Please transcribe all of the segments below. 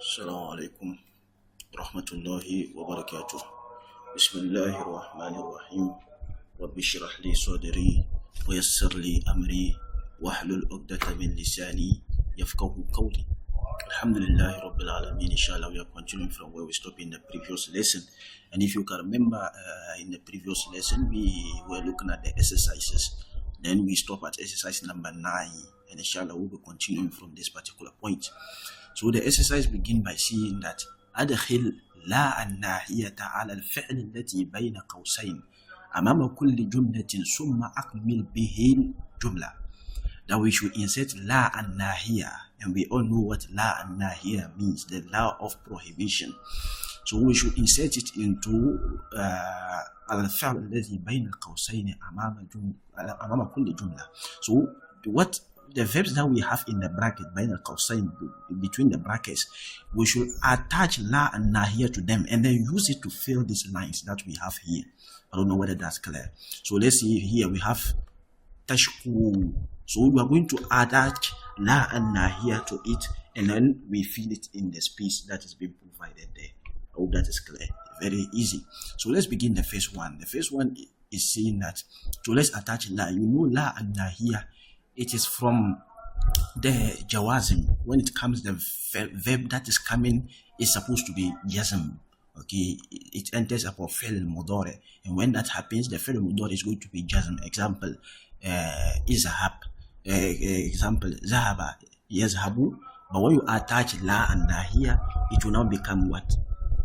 السلام عليكم ورحمة الله وبركاته. بسم الله الرحمن الرحيم. رب اشرح لي صدري ويسر لي أمري واحلل عقدة من لساني يفقه قولي. Alhamdulillah Rabbil Alameen. Inshallah, we are continuing from where we stopped in the previous lesson. And if you can remember, in the previous lesson, we were looking at the exercises. Then we stop at exercise number 9. And inshallah, we'll be continuing from this particular point. So the exercise begin by saying that أدخل لا الناهية على الفعل التي بين قوسين أمام كل جملة ثم أكمل به الجملة. That we should insert la and nahiya, and we all know what la and nahiya means, the law of prohibition. So we should insert it into الفعل الذي بين قوسين أمام كل جملة. So what the verbs that we have in the bracket بين القوسين, between the brackets, we should attach la and nahiya to them and then use it to fill these lines that we have here. I don't know whether that's clear. So let's see here we have tashku. So we are going to attach la and nahiya to it, and then we fill it in the space that is being provided there. I hope that is clear. Very easy. So let's begin the first one. The first one is saying that, so let's attach la. You know la and nahiya, it is from the jawazim. When it comes, the verb that is coming is supposed to be jazm. Okay, it enters upon fi'l mudari, and when that happens, the fi'l mudari is going to be jazm. Example, izhab. Example, zahaba, yazhabu. But when you attach la and nahiya, it will now become what?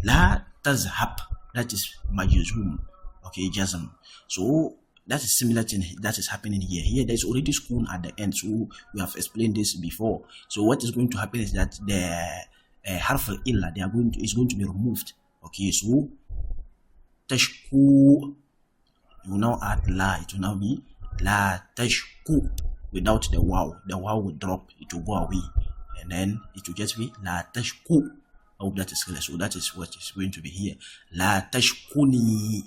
La tazhab. That is majzum. Okay, jazm. So that is similar thing that is happening here. Here there is already sukun at the end, so we have explained this before. So what is going to happen is that the harf al-illa is going to be removed. Okay, so tashku, you now add la, it will now be la tashku without the waw. The waw will drop, it will go away, and then it will just be la tashku. I hope that is clear. So that is what is going to be here. La tashkuni.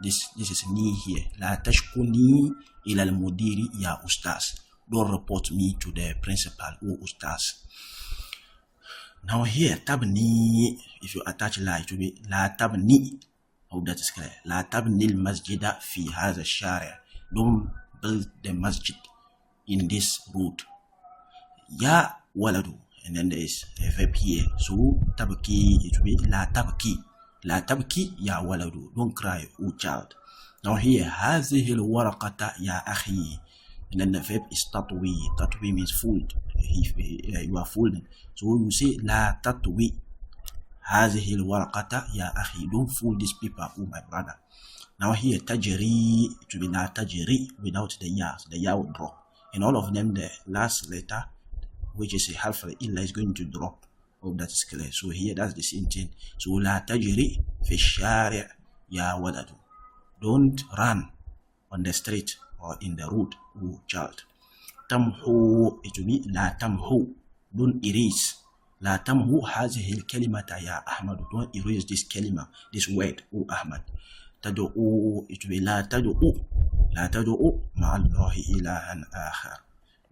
This is ni here. La tashkuni ila al-mudiri ya ustaz. Don't report me to the principal or ustaz. Now here, tabni, if you attach la, it will be la tabni. I hope that is clear. La tabni al-masjida fi hadha al-shari'. Don't build the masjid in this road. Ya waladu. And then there is a verb here. So tabki, it will be la tabki. La tabki ya waladu. Don't cry, O child. Now here, هذه الورقة يا أخي. And then the verb is tatwi. Tatwi means fold. You are folding. So you say la tatwi. هذه الورقة يا أخي. Don't fold this paper, oh my brother. Now here, tajri, it will be la tajri without the ya. The ya will drop. In all of them, the last letter, which is a half illa, is going to drop. Hope that is clear. So here, that's the same thing. So la tajri fi shari' ya waladu. Don't run on the street or in the road, oh child. Tamhu, it will be la tamhu. Don't erase. La tamhu hazihi al-kalimata ya Ahmad. Don't erase this kalima, this word, oh Ahmad. Tadu'u, it will be la tadu'u. La tadu'u ma'allahi ilahan akhar.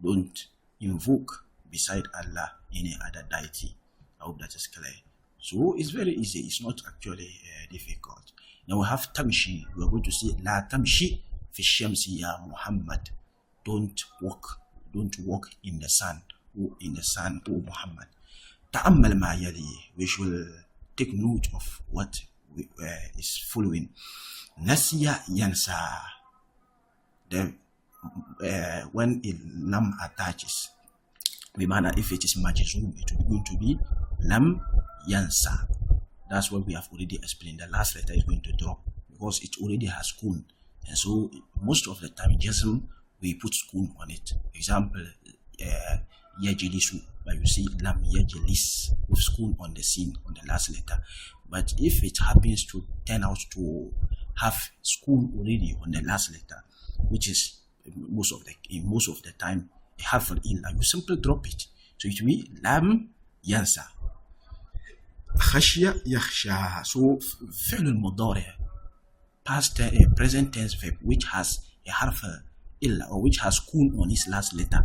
Don't invoke beside Allah any other deity. I hope that is clear. So it's very easy. It's not actually difficult. Now we have tamshi. We are going to say la tamshi fi shamsi ya Muhammad. Don't walk in the sun. Oh, in the sun, oh Muhammad. Ta'ammal ma yali. We should take note of what is following. Nasiya yansa. The when a lam attaches, bimana, if it is majzum, it will going to be lam yansa. That's what we have already explained. The last letter is going to drop because it already has kun, and so most of the time jazm we put kun on it. Example, yajlisu, but you see lam yajlis with kun on the sin on the last letter. But if it happens to turn out to have kun already on the last letter, which is most of the time a half illa, you simply drop it. So it will be lam yansa. Khashya yakhsha. So fi'l al-mudari, past present tense verb which has a harf illa or which has kun on its last letter,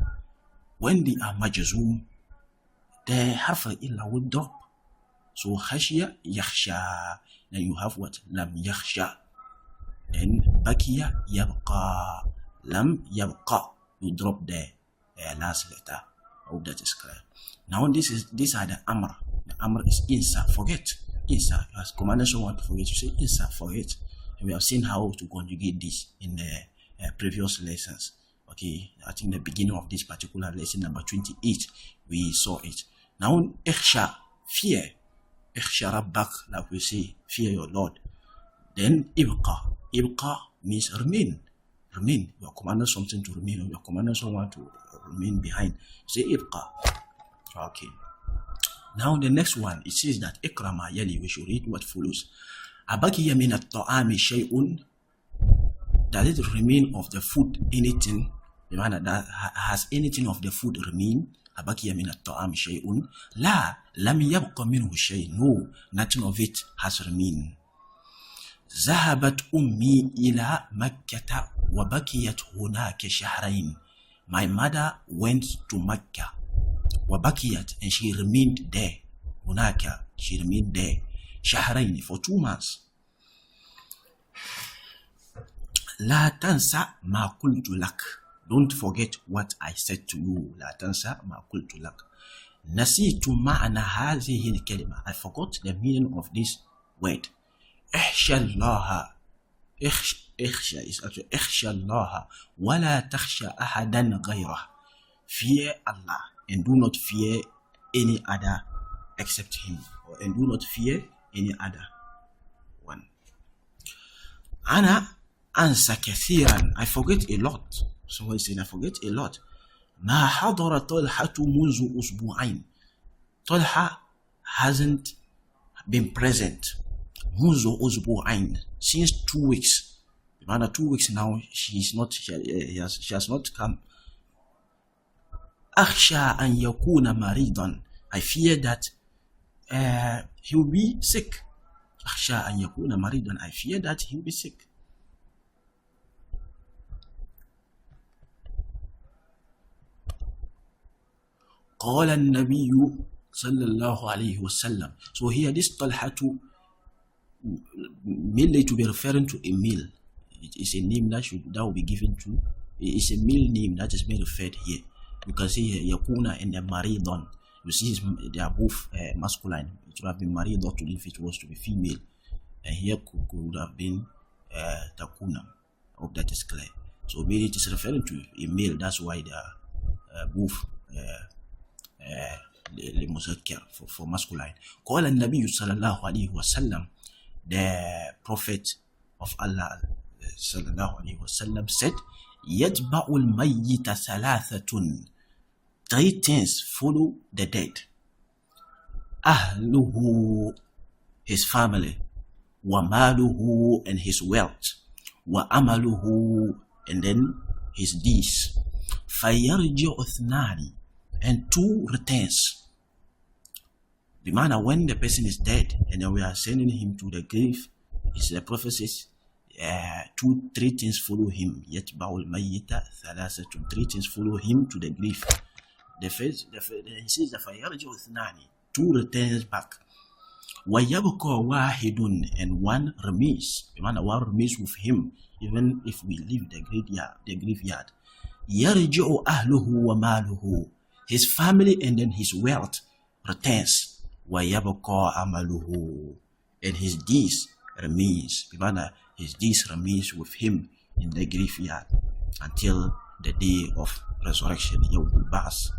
when they are majzum, the harf illa will drop. So khashiya, yakhsha. Then you have what? Lam yakhsha. Then bakiya, yabqa. Lam yabqa. You drop the last letter. I hope that is clear. Now these are the amr. The amr is insa, forget. Insa. As commanders don't want to forget, you say insa, forget. And we have seen how to conjugate this in the previous lessons. Okay, I think the beginning of this particular lesson number 28, we saw it. Now, ikhsha, fear. Ikhsha rabbak, like we say, fear your Lord. Then ibqa. Ibqa means remain. Remain. You are commanded something to remain, or you are commanded someone to remain behind. Say ibqa. Okay. Now the next one, it says that ikrama yali, we should read what follows. Abakiya min at-ta'ami shay'un. Does it remain of the food anything? The man that has anything of the food remain? Abakiya min at-ta'ami shay'un. La, lam yabqa minhu shay. No, nothing of it has remained. ذهبت أمي إلى مكة وبكيت هناك شهرين. My mother went to Mecca. وبكيت, and she remained there. هناك, she remained there. شهرين, for 2 months. لا تنسى ما قلت لك. Don't forget what I said to you. لا تنسى ما قلت لك. نسيت معنى هذه الكلمة. I forgot the meaning of this word. اخشى الله. اخشى is actually اخشى الله ولا تخشى أحدا غيره. Fear Allah and do not fear any other except Him, and do not fear any other one. أنا أنسى كثيرا. I forget a lot. Someone said I forget a lot. ما حضر طلحة منذ أسبوعين. Talha hasn't been present. منذ أسبوعين, since 2 weeks. About 2 weeks now, she has not come. أخشى أن يكون مريضا. I fear that he will be sick. أخشى أن يكون مريضا. I fear that he will be sick. قال النبي صلى الله عليه وسلم. So here this Talha mainly to be referring to a meal. It is a name that will be given to. It is a male name that is being referred here. You can see here Yakuna and the Maridon. You see they are both masculine. It would have been Maridon if it was to be female. And here could have been Takuna. I hope that is clear. So maybe it is referring to a male. That's why they are both for masculine. قال النبي صلى الله عليه وسلم. The Prophet of Allah sallallahu alaihi wasallam said, يَتْبَعُ الْمَيِّتَ ثَلَاثَةٌ. 3 things follow the dead. أهله, his family. وَمَالُهُ, and his wealth. وَأَمَلُهُ, and then his deeds. فَيَرْجِعُ اثْنَانِ, and 2 returns. The manner when the person is dead and then we are sending him to the grave, is the Prophet says 3 things follow him. Yet ba'ul mayyita thalathatun. 3 things follow him to the grave. He says the fayarju uthnani, 2 returns back. Wa yabqa wahidun, and 1 remains. The manner 1 remains with him even if we leave the graveyard. Yarji'u ahluhu wa maluhu, his family and then his wealth returns. وَيَبْقَى عَمَلُهُ, and his deeds remains. His deeds remains with him in the graveyard until the day of resurrection. Yawmul Ba'as.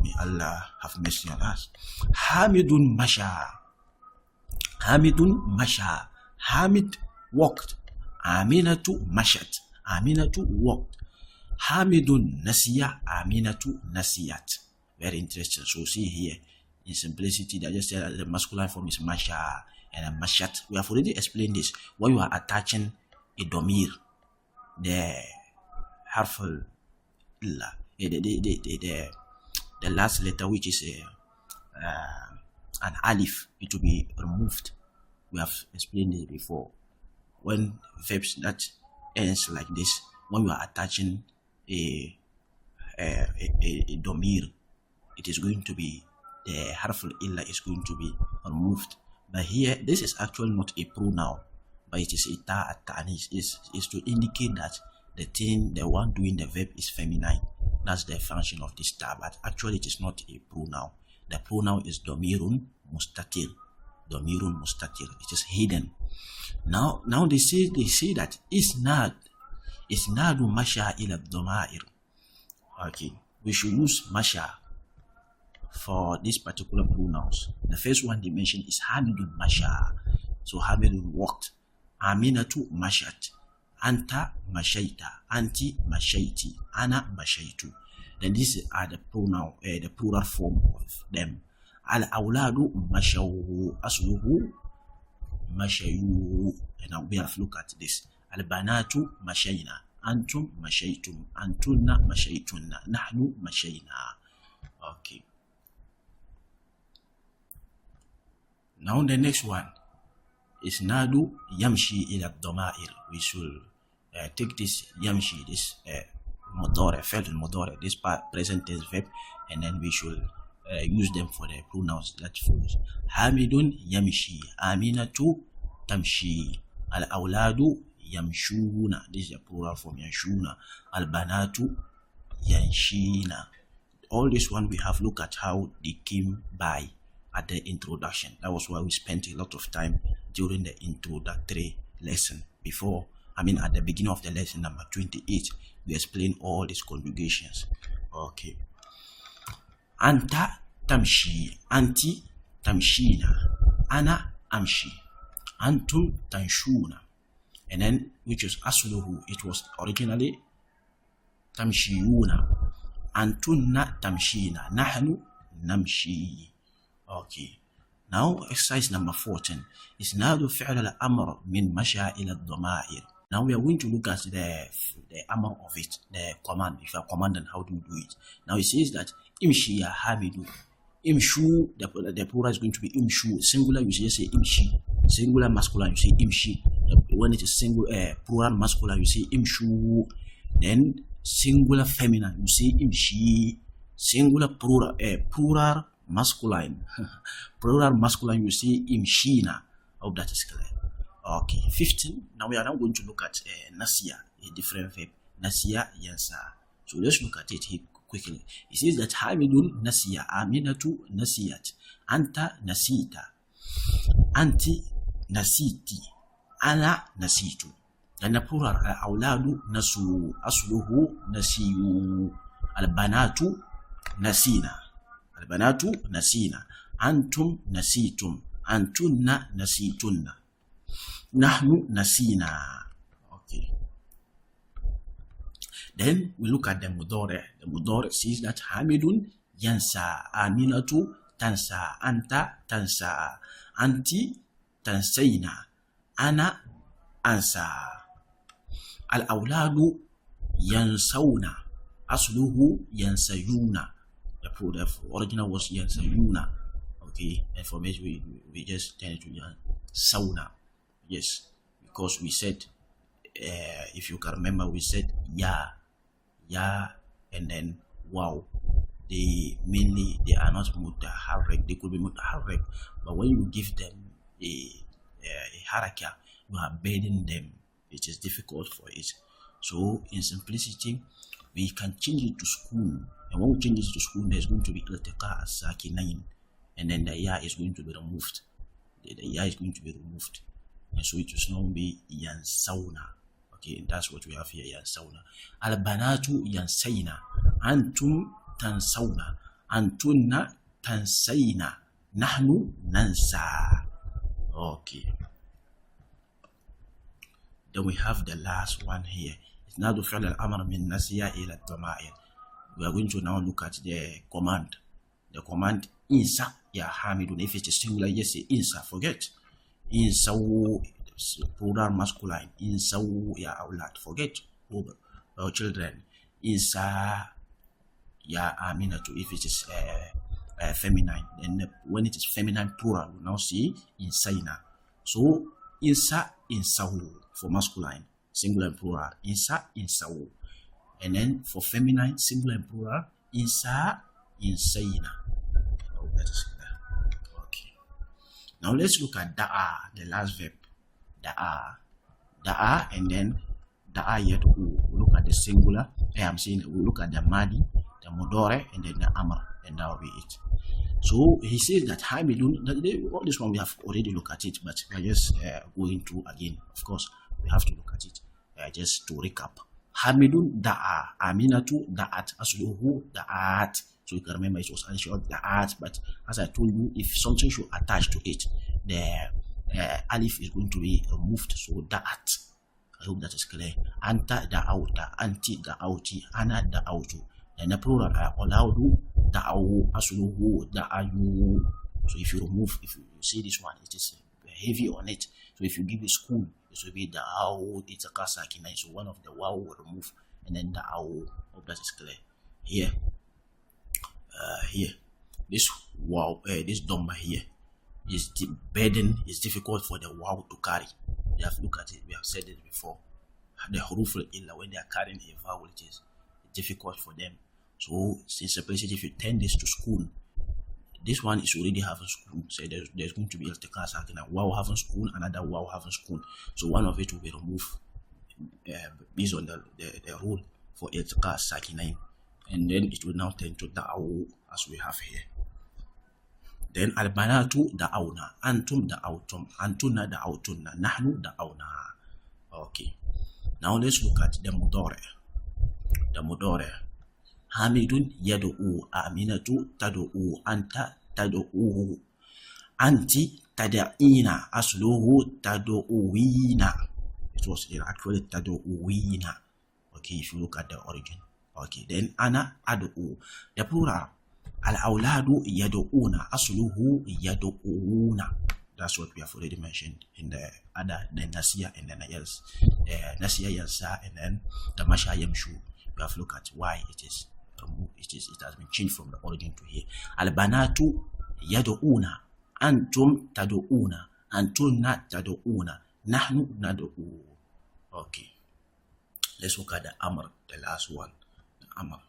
May Allah have mercy on us. Hamidun Masha. Hamidun Masha. Hamid walked. Aminatu Mashat. Aminatu walked. Hamidun Nasiya. Aminatu Nasiyat. Very interesting. So see here, in simplicity, they just said the masculine form is Masha and Mashat. We have already explained this. When you are attaching a domir, the harful illa, the last letter, which is an alif, it will be removed. We have explained this before. When verbs that ends like this, when you are attaching a domir, it is going to be the harful illa is going to be removed. But here, this is actually not a pronoun, but it is a ta at-ta'nis, is to indicate that the one doing the verb is feminine. That's the function of this ta, but actually it is not a pronoun. The pronoun is domirun mustatir. Domirun mustatir. It is hidden. Now they say that isnadu masha ila domair. Okay, we should use masha for these particular pronouns. The first one they mentioned is Hamidun masha. So Hamidun walked. Aminatu mashat. Anta mashaita. Anti mashaiti. Ana mashaitu. Then these are the pronoun, the plural form of them. Al-awladu mashawu. Asluhu mashayu. And now we have to look at this. Al-banatu mashayna. Antum mashaytum. Antunna mashaytunna. Nahnu mashayna. Okay. Now the next one is Nadu Yamshi ila Domair. We should take this Yamshi, this Modore, felt Modore, this present tense verb, and then we should use them for the pronouns that follows. Hamidun Yamshi, Aminatu Tamshi, Al-Awladu Yamshuna. This is a plural form, Yamshuna. Al-Banatu Yanshina. All this one we have looked at how they came by at the introduction. That was why we spent a lot of time during the introductory lesson at the beginning of the lesson number 28. We explained all these conjugations. Okay. Anta tamshi. Anti tamshina. Ana amshi. Antum tanshuna. And then, which is asluhu, it was originally tamshiyuna. Antunna tamshina. Nahnu namshi. Okay. Now exercise number 14 is Nadu fi'l al-amr min masha ila ad-dama'ir. Now we are going to look at the amr of it, the command. If you are commanding, how do you do it? Now it says that imshi ya hamidu. Imshu, the plural is going to be imshu. Singular, you say imshi. Singular masculine, you say imshi. When it is singular, plural masculine, you say imshu. Then singular feminine, you say imshi. Singular plural masculine. Plural masculine, you say imshina. I hope that is clear. Okay, 15. Now we are now going to look at nasiya, a different verb. Nasiya yansa. So let's look at it here quickly. It says that Hamidun nasiya, Aminatu nasiyat, Anta nasita, Anti nasiti, Ana nasitu. And the plural, Awladu nasu, Asluhu nasiyu, Al-banatu nasina. Al-banatu nasina. Antum nasitum. Antunna nasitunna. Nahnu nasina. Okay. Then we look at the mudore. The mudore says that Hamidun yansa. Aminatu tansa. Anta tansa. Anti tansayna. Ana ansa. Al-awladu yansawna. Asluhu yansayuna. The original was yansayuna. Okay, and for me we just tend to sauna. Yes, because we said, if you can remember, we said ya, and then wow. They are not mutaharrik. They could be mutaharrik, but when you give them a haraka, you are burdening them. It is difficult for it. So in simplicity, we can change it to school, and when we change it to school, there's going to be iltiqa as-sakinain, and then the ya is going to be removed. The ya is going to be removed. And so it will now be yansawna. Okay, that's what we have here, yansawna. Al-banatu yansayna. Antum tansawna. Antunna tansayna. Nahnu nansa. Okay. Then we have the last one here. It's Nadu fi'l al-amr min nasiya ila ad-dama'ir. We are going to now look at the command. The command insa ya hamidun. If it is singular, yes, say insa. Forget. Insawu, plural masculine. Insawu ya awlad. Forget children. Insa ya aminatu. If it is feminine, and when it is feminine plural, we now see insayna. So insa insawu for masculine, singular and plural. Insa insawu. And then for feminine, singular and plural, insa insayna. hope that is clear. Okay. Now let's look at da'a, the last verb. Da'a, and then da'a yet. We look at the singular. I'm saying we look at the madi, the mudore, and then the amr, and that will be it. So he says that Hamidun, all this one we have already looked at it, but we are just going through again. Of course, we have to look at it. Just to recap. Hamidun da'a, Aminatu da'at, asluhu da'at. So you can remember it was actually da'at, but as I told you, if something should attach to it, the alif is going to be removed. So da'at. I hope that is clear. Anta da'auta, anti da'auti, ana da'autu. And the plural alaudu da'au, asluhu da'ayu. So if you see this one, it is heavy on it. So if you give it school, it will be da'au, it's a kasakina. So one of the waw will remove, and then da'au. Hope that is clear. Here, this waw, this dhamma here is the burden, is difficult for the waw to carry. You have looked at it, we have said it before. The huruf illa, when they are carrying a vowel, it is difficult for them. So since if you turn this to school, this one is already having school. So there's going to be iltiqa sakina, waw having school, another waw having school. So one of it will be removed based on the rule for iltiqa sakina, and then it will now turn to da'aw as we have here. Then al-banatu da'awna, antum da'awtum, antuna da'awtunna, nahnu da'awna. Okay. Now let's look at the mudore. The mudore. Hamidun yadu'u, Aminatu tadu'u, anta tadu'u, anti tada'ina, asluhu tadu'uwina. It was actually tadu'uwina. Okay, if you look at the origin. Okay, then ana adu'u. The plural. Al-awladu yadu'una, asluhu yadu'una. That's what we have already mentioned in the other, the nasiya and then else. The nasiya yansa and then the masha yamshu. We have looked at why it is removed. It has been changed from the origin to here. Al-banatu yadu'una, antum tadu'una, antunna tadu'una, nahnu nadu'u. Okay. Let's look at the amr, the last one. The amr.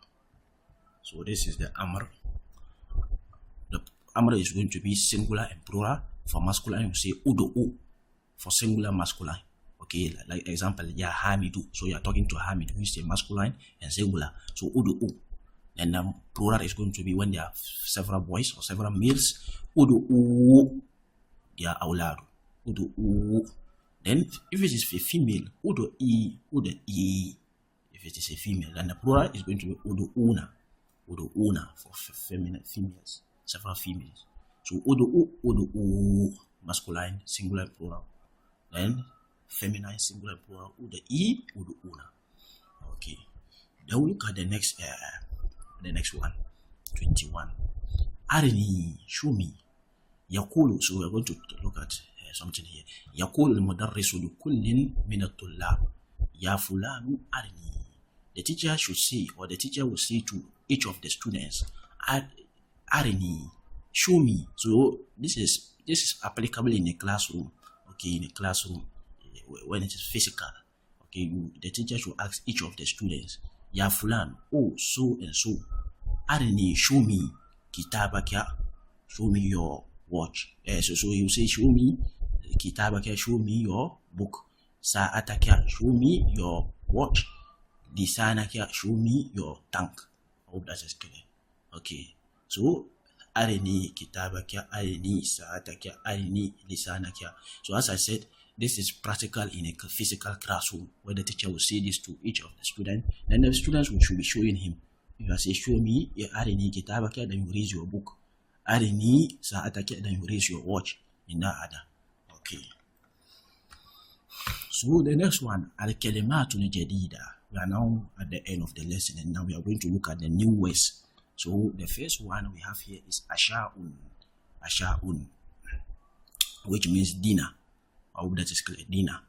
So this is the amr. The amr is going to be singular and plural. For masculine, you say udu'u. For singular, masculine. Okay, like example, ya hamidu. So you are talking to hamidu, you say masculine and singular. So udu'u. And then plural is going to be when there are several boys or several males. Udu'u. Ya awladu. Udu'u. Then if it is a female, udu'i. Udu'i. If it is a female, then the plural is going to be udu'una. Udu'una for females, several females. So udu'u, masculine, singular, plural. Then feminine, singular, plural. Udu'una. Okay. Then we look at the next one, 21. Arini, show me. Yakulu. So we're going to look at something here. Yakulu al-mudarrisu li kullin min at-tullab. Ya fulanu arini. The teacher should say, or the teacher will say to each of the students, arini, show me. So this is applicable in a classroom. Okay, in a classroom when it is physical. Okay, the teacher should ask each of the students, ya fulan, oh so and so, arini, show me kitabaka, show me your watch. So you say, show me kitabaka, show me your book. Sa'ataka, show me your watch. Lisanaka, show me your tank. I hope that is clear. Okay, so arini kitabaka, arini sa'ataka, arini lisanaka. So as I said, this is practical in a physical classroom where the teacher will say this to each of the students. Then the students should be showing him. If I say, show me arini kitabaka, then you raise your book. Arini sa'ataka, then you raise your watch. In that order. Okay. So the next one, al-kalimatun jadida. We are now at the end of the lesson, and now we are going to look at the new words. So the first one we have here is asha'un. Asha'un, which means dinner. I hope that is clear. Dinner.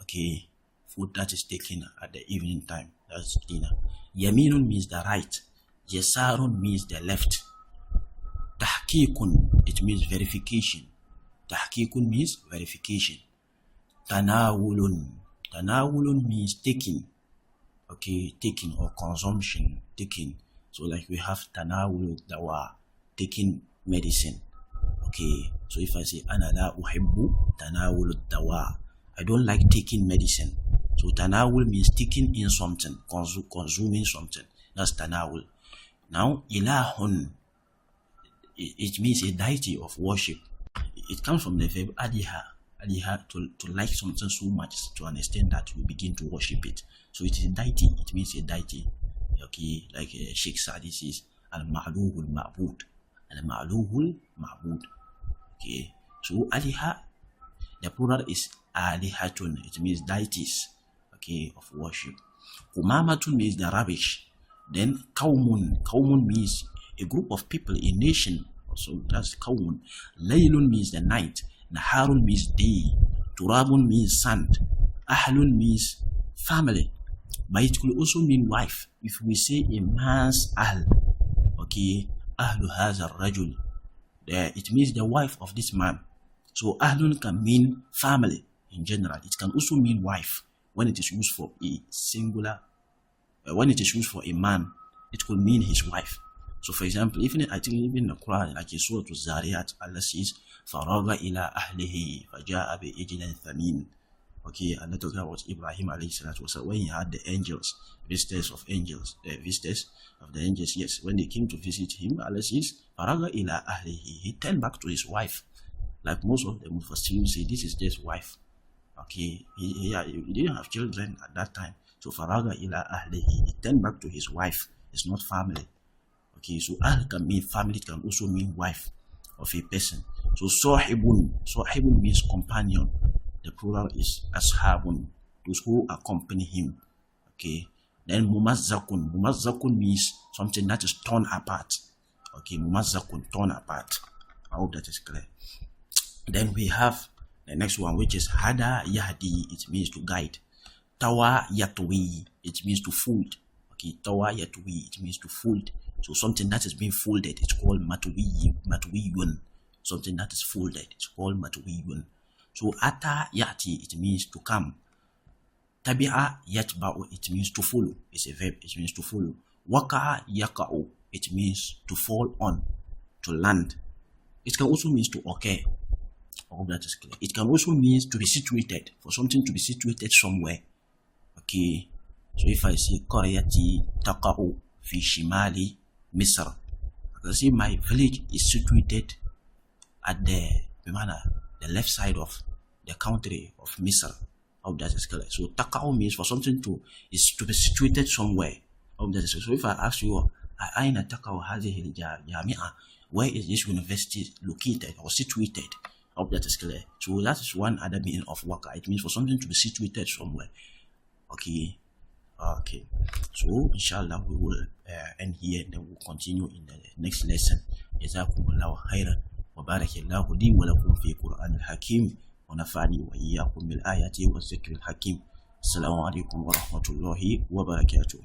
Okay. Food that is taken at the evening time. That's dinner. Yaminun means the right. Yasarun means the left. Tahqiqun, it means verification. Tahqiqun means verification. Tanawulun. Tanawulun means taking. Okay, taking or consumption, taking. So like we have tanawul dawa, taking medicine. Okay, so if I say ana la uhibbu tanawul dawa, I don't like taking medicine. So tanawul means taking in something, consuming something. That's tanawul. Now ilahun, it means a deity of worship. It comes from the verb adiha. Adiha, to like something so much to an extent that you begin to worship it. So it is a deity. It means a deity. Okay, like Sheikh Sadi says, al-ma'luhul ma'bud. Al-ma'luhul ma'bud. Okay, so aliha, the plural is alihatun. It means deities, okay, of worship. Kumamatun means the rubbish. Then kaumun means a group of people, a nation. So that's kaumun. Laylun means the night. Naharun means day. Turabun means sand. Ahlun means family. But it could also mean wife. If we say a man's ahl, okay, ahlu haza rajul, it means the wife of this man. So ahlun can mean family in general. It can also mean wife when it is used for a singular. When it is used for a man, it could mean his wife. So for example, I think even in the Quran, like Surah Zariyat, Allah says, "Faraga ila ahlihi faja'a bi ijlin thamin." Okay, and that was about Ibrahim alayhi salatu wasallam, when he had the angels, visitors of the angels, yes, when they came to visit him, Allah says, "Faraga ila ahlihi." He turned back to his wife. Like most of the Mufassirin say, this is just wife. Okay, he didn't have children at that time. So faraga ila ahlihi, he turned back to his wife. It's not family. Okay, so ahl can mean family, it can also mean wife of a person. So sahibun means companion. The plural is ashabun, those who accompany him. Okay, then mumazzakun means something that is torn apart. Okay, mumazzakun, torn apart. I hope that is clear. Then we have the next one, which is hada yahdi. It means to guide. Tawa yatwi, it means to fold. Okay, tawa yatwi, it means to fold. So something that is being folded, it's called matwiyun. Something that is folded, it's called matwiyun. So ata yati, it means to come. Tabi'a yatba'u, it means to follow. It's a verb, it means to follow. Waka'a yaka'u, it means to fall on, to land. It can also mean to occur. I hope that is clear. It can also mean to be situated, for something to be situated somewhere. Okay, so if I say Qaryati taqa'u fi shimali Misr, I can say my village is situated at the left side of the country of Misr. I hope that is clear. So taqa'u means for something to be situated somewhere. I hope that is clear. So if I ask you, aina taqa'u hadhihi al-jami'a, where is this university located or situated? I hope that is clear. So that is one other meaning of waka. It means for something to be situated somewhere. Okay. Okay. So inshallah we will end here, and then we'll continue in the next lesson. Jazakum Allahu Khair wa barakallahu li wa lakum fi Qur'an al-Hakim wa nafa'ani wa iyyakum bil ayati wa dhikril hakim. Assalamu alaikum wa rahmatullahi wa barakatuh.